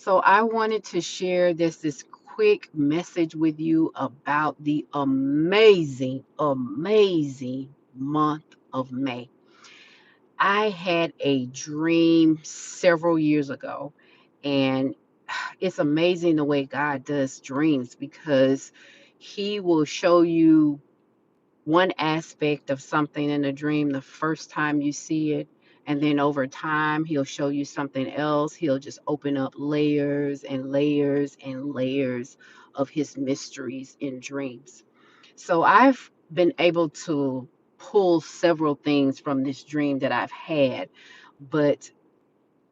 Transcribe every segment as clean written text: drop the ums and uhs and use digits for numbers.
So I wanted to share this quick message with you about the amazing month of May. I had a dream several years ago, and it's amazing the way God does dreams because He will show you one aspect of something in a dream the first time you see it. And then over time, he'll show you something else. He'll just open up layers and layers and layers of his mysteries in dreams. So I've been able to pull several things from this dream that I've had, but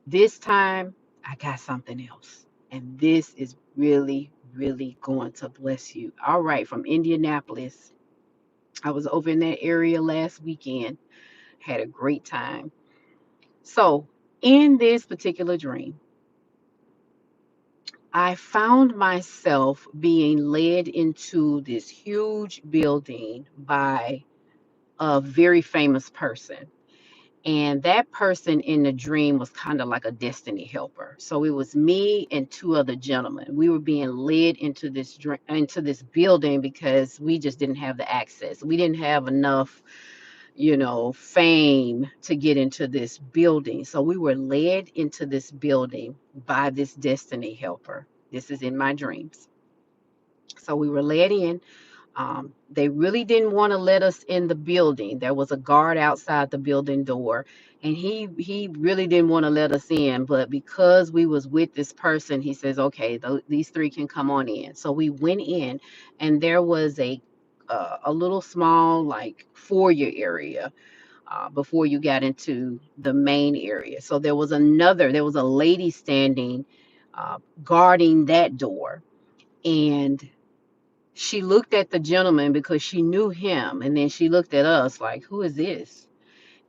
this time I got something else. And this is really going to bless you. All right, from Indianapolis. I was over in that area last weekend, had a great time. So, in this particular dream, I found myself being led into this huge building by a very famous person. And that person in the dream was kind of like a destiny helper. So it was me and two other gentlemen. We were being led into into this building because we just didn't have the access. We didn't have enough fame to get into this building. So we were led into this building by this destiny helper. This is in my dreams. So we were led in. They really didn't want to let us in the building. There was a guard outside the building door, and he really didn't want to let us in. But because we was with this person, he says, "Okay, these three can come on in." So we went in, and there was a little small like foyer area before you got into the main area. So there was a lady standing guarding that door, and she looked at the gentleman because she knew him, and then she looked at us like, "Who is this?"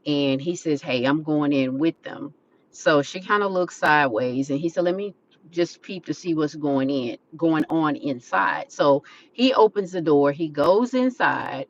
And he says, "Hey, I'm going in with them." So she kind of looked sideways, and he said, "Let me just peep to see what's going on inside." So he opens the door, he goes inside,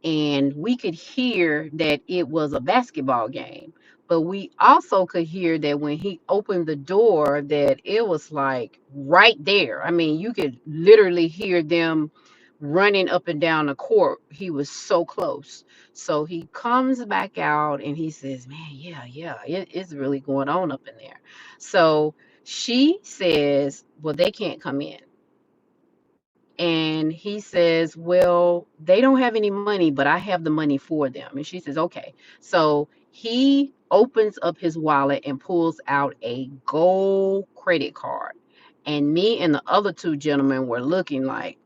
and we could hear that it was a basketball game, but we also could hear that when he opened the door that it was like right there. I mean, you could literally hear them running up and down the court. He was so close. So he comes back out and he says, "Man, yeah, it's really going on up in there." So she says, "Well, they can't come in." And he says, "Well, they don't have any money, but I have the money for them." And she says, "Okay." So he opens up his wallet and pulls out a gold credit card. And me and the other two gentlemen were looking like,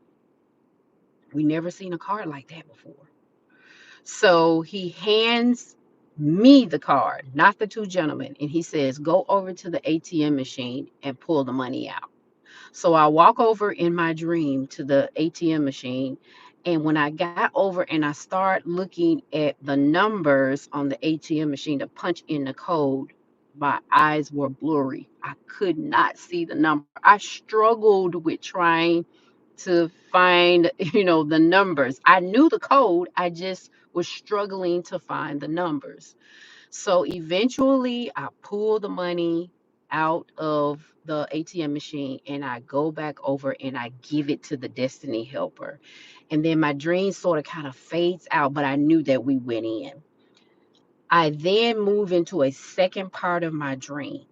we never seen a card like that before. So he hands me the card, not the two gentlemen. And he says, "Go over to the ATM machine and pull the money out." So I walk over in my dream to the ATM machine. And when I got over and I start looking at the numbers on the ATM machine to punch in the code, my eyes were blurry. I could not see the number. I struggled with trying to find, the numbers. I knew the code, I just was struggling to find the numbers. So eventually, I pull the money out of the ATM machine and I go back over and I give it to the Destiny Helper. And then my dream sort of kind of fades out, but I knew that we went in. I then move into a second part of my dream.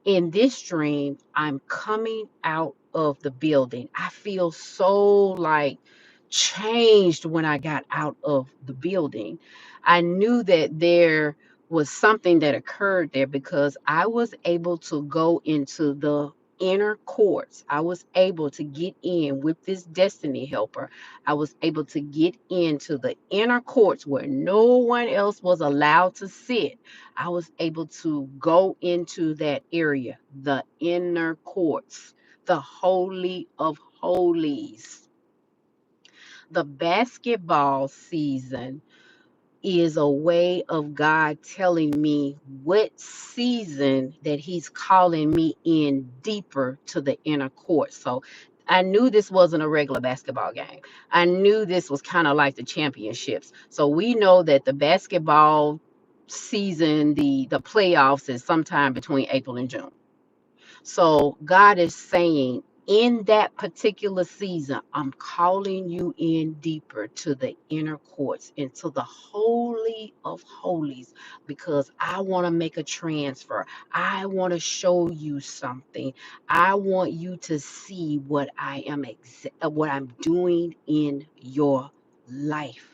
In this dream, I'm coming out of the building. I feel so like changed when I got out of the building. I knew that there was something that occurred there because I was able to go into the inner courts. I was able to get in with this destiny helper. I was able to get into the inner courts where no one else was allowed to sit. I was able to go into that area, the inner courts, the Holy of Holies. The basketball season is a way of God telling me what season that He's calling me in deeper to the inner court. So I knew this wasn't a regular basketball game. I knew this was kind of like the championships. So we know that the basketball season, the playoffs is sometime between April and June. So God is saying, in that particular season, I'm calling you in deeper to the inner courts, into the holy of holies, because I want to make a transfer. I want to show you something. I want you to see what what I'm doing in your life.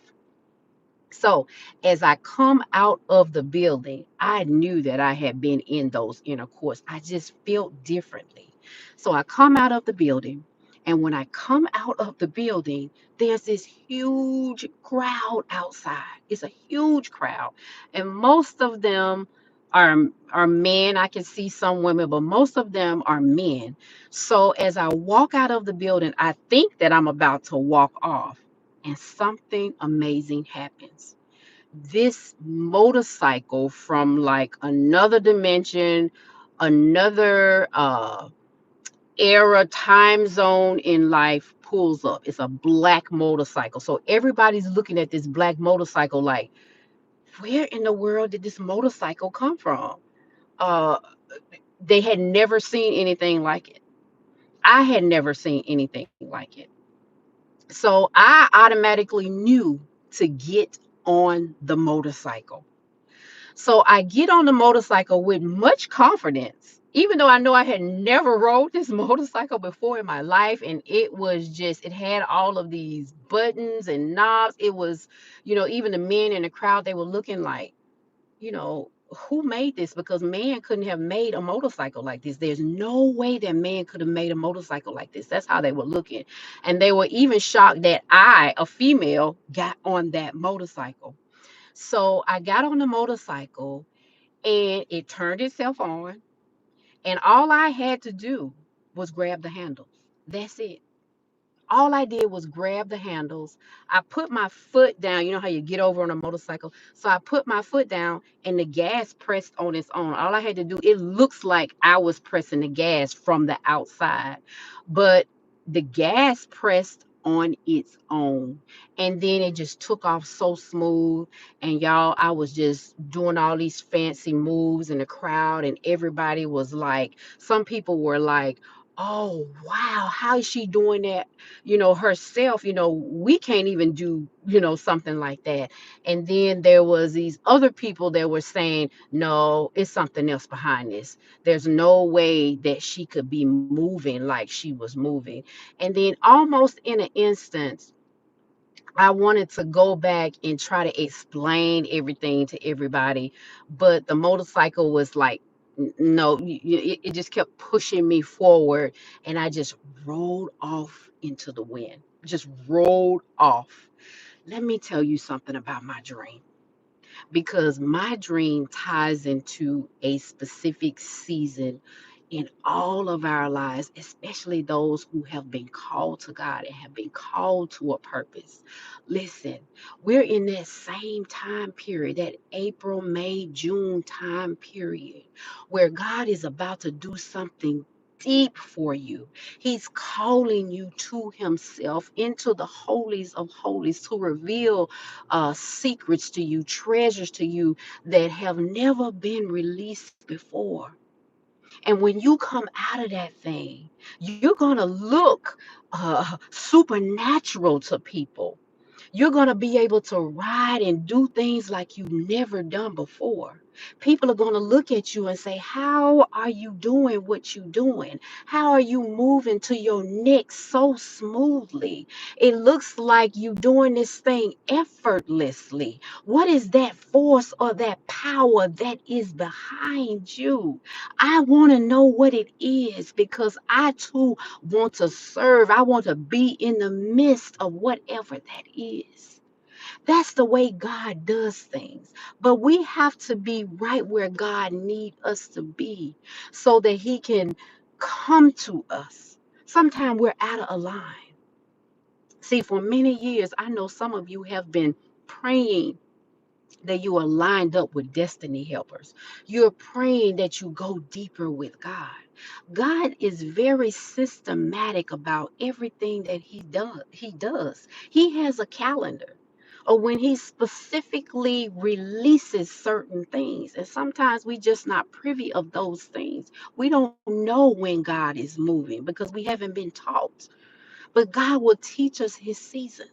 So as I come out of the building, I knew that I had been in those inner courts. I just felt differently. So I come out of the building. And when I come out of the building, there's this huge crowd outside. It's a huge crowd. And most of them are men. I can see some women, but most of them are men. So as I walk out of the building, I think that I'm about to walk off, and something amazing happens. This motorcycle from like another dimension, another era, time zone in life pulls up. It's a black motorcycle. So everybody's looking at this black motorcycle like, where in the world did this motorcycle come from? Uh, they had never seen anything like it. I had never seen anything like it. So I automatically knew to get on the motorcycle. So I get on the motorcycle with much confidence, even though I know I had never rode this motorcycle before in my life. And it was just, it had all of these buttons and knobs. It was, even the men in the crowd, they were looking like, who made this? Because man couldn't have made a motorcycle like this. There's no way that man could have made a motorcycle like this. That's how they were looking. And they were even shocked that I, a female, got on that motorcycle. So I got on the motorcycle and it turned itself on. And all I had to do was grab the handles. That's it. All I did was grab the handles. I put my foot down. You know how you get over on a motorcycle? So I put my foot down and the gas pressed on its own. All I had to do, it looks like I was pressing the gas from the outside, but the gas pressed on its own. And then it just took off so smooth. And y'all, I was just doing all these fancy moves in the crowd, and everybody was like, some people were like, oh wow, how is she doing that herself? We can't even do something like that. And then there was these other people that were saying, no, it's something else behind this. There's no way that she could be moving like she was moving. And then almost in an instant, I wanted to go back and try to explain everything to everybody, but the motorcycle was like, no, it just kept pushing me forward, and I just rolled off into the wind, just rolled off. Let me tell you something about my dream, because my dream ties into a specific season in all of our lives, especially those who have been called to God and have been called to a purpose. Listen, we're in that same time period, that April, May, June time period, where God is about to do something deep for you. He's calling you to himself into the holies of holies to reveal secrets to you, treasures to you that have never been released before. And when you come out of that thing, you're going to look supernatural to people. You're going to be able to ride and do things like you've never done before. People are going to look at you and say, how are you doing what you're doing? How are you moving to your next so smoothly? It looks like you doing this thing effortlessly. What is that force or that power that is behind you? I want to know what it is, because I too want to serve. I want to be in the midst of whatever that is. That's the way God does things. But we have to be right where God needs us to be so that he can come to us. Sometimes we're out of line. See, for many years, I know some of you have been praying that you are lined up with destiny helpers. You're praying that you go deeper with God. God is very systematic about everything that he does. He has a calendar. or when he specifically releases certain things. And sometimes we just not privy of those things. We don't know when God is moving because we haven't been taught. But God will teach us his seasons.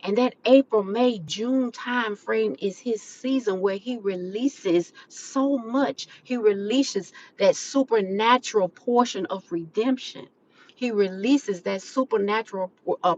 And that April, May, June time frame is his season where he releases so much. He releases that supernatural portion of redemption. He releases that supernatural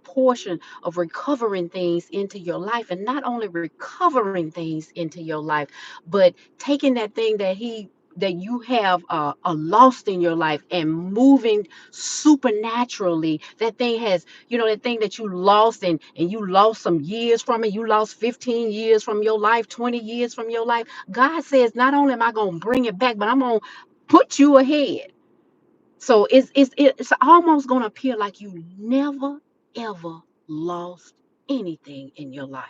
portion of recovering things into your life. And not only recovering things into your life, but taking that thing that you have lost in your life and moving supernaturally. That thing has, that thing that you lost, and you lost some years from it. You lost 15 years from your life, 20 years from your life. God says, not only am I going to bring it back, but I'm going to put you ahead. So it's almost going to appear like you never ever lost anything in your life,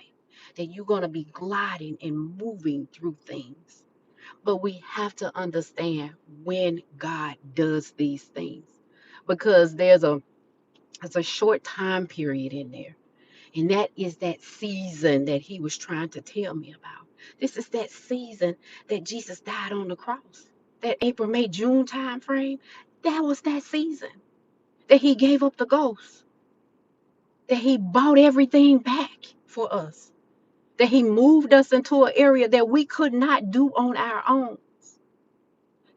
that you're going to be gliding and moving through things. But we have to understand when God does these things, because it's a short time period in there. And that is that season that he was trying to tell me about. This is that season that Jesus died on the cross. That April, May, June time frame, that was that season that he gave up the ghost, that he bought everything back for us, that he moved us into an area that we could not do on our own,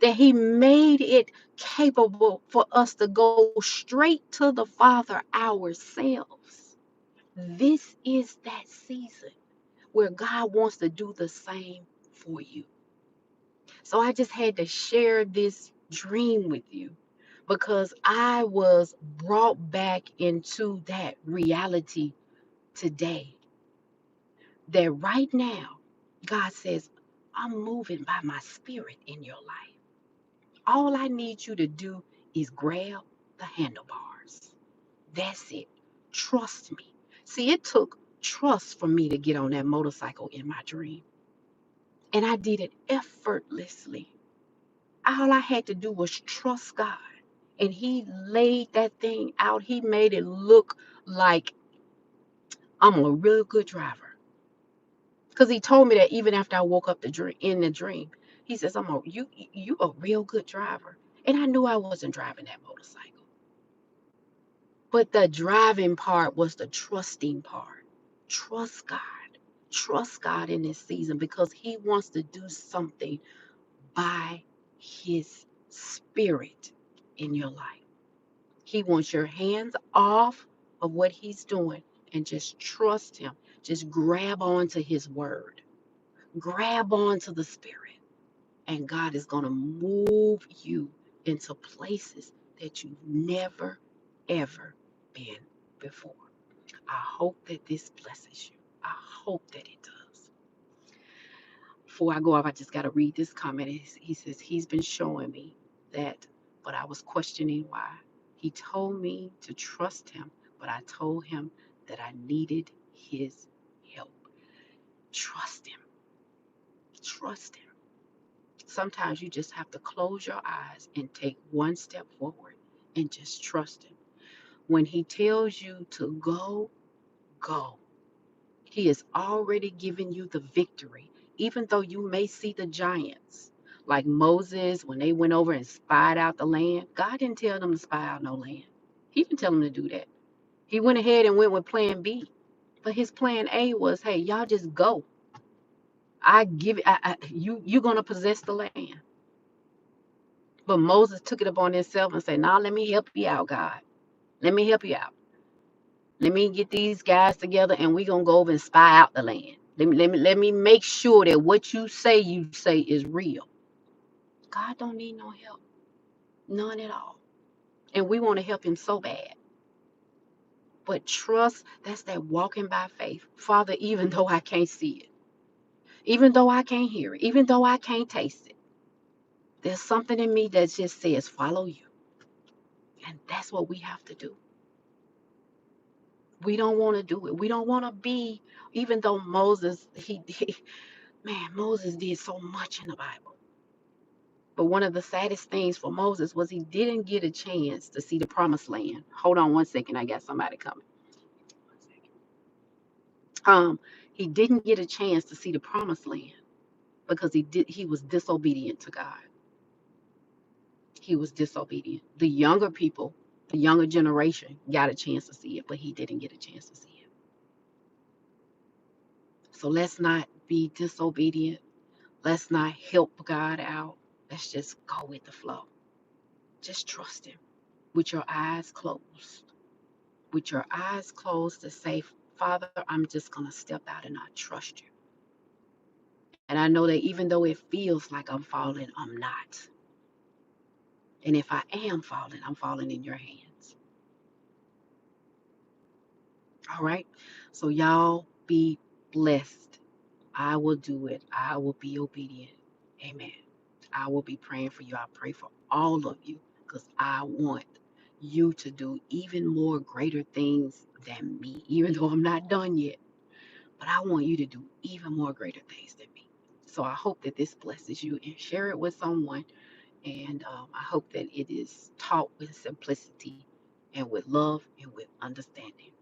that he made it capable for us to go straight to the Father ourselves. This is that season where God wants to do the same for you. So I just had to share this dream with you because I was brought back into that reality today. That right now, God says, I'm moving by my spirit in your life. All I need you to do is grab the handlebars. That's it. Trust me. See, it took trust for me to get on that motorcycle in my dream. And I did it effortlessly. All I had to do was trust God. And he laid that thing out. He made it look like I'm a real good driver. Because he told me that even after I woke up in the dream, he says, you a real good driver. And I knew I wasn't driving that motorcycle. But the driving part was the trusting part. Trust God. Trust God in this season because he wants to do something by his spirit in your life. He wants your hands off of what he's doing and just trust him. Just grab onto his word. Grab onto the spirit. And God is going to move you into places that you've never, ever been before. I hope that this blesses you. I hope that it does. Before I go off, I just got to read this comment. He says, he's been showing me that, but I was questioning why. He told me to trust him, but I told him that I needed his help. Trust him. Trust him. Sometimes you just have to close your eyes and take one step forward and just trust him. When he tells you to go, go. He has already given you the victory, even though you may see the giants. Like Moses, when they went over and spied out the land, God didn't tell them to spy out no land. He didn't tell them to do that. He went ahead and went with plan B. But his plan A was, hey, y'all just go. You're gonna possess the land. But Moses took it upon himself and said, nah, let me help you out, God. Let me help you out. Let me get these guys together and we're gonna go over and spy out the land. Let me make sure that what you say is real. God don't need no help. None at all. And we want to help him so bad. But trust, that's that walking by faith. Father, even though I can't see it, even though I can't hear it, even though I can't taste it, there's something in me that just says, follow you. And that's what we have to do. We don't want to do it. We don't want to be, even though Moses, Moses did so much in the Bible. But one of the saddest things for Moses was he didn't get a chance to see the promised land. Hold on one second. I got somebody coming. He didn't get a chance to see the promised land because he was disobedient to God. He was disobedient. The younger people, the younger generation got a chance to see it, but he didn't get a chance to see it. So let's not be disobedient. Let's not help God out. Let's just go with the flow. Just trust him with your eyes closed. With your eyes closed to say, Father, I'm just going to step out and I trust you. And I know that even though it feels like I'm falling, I'm not. And if I am falling, I'm falling in your hands. All right. So y'all be blessed. I will do it. I will be obedient. Amen. I will be praying for you. I pray for all of you because I want you to do even more greater things than me, even though I'm not done yet. But I want you to do even more greater things than me. So I hope that this blesses you and share it with someone. And I hope that it is taught with simplicity and with love and with understanding.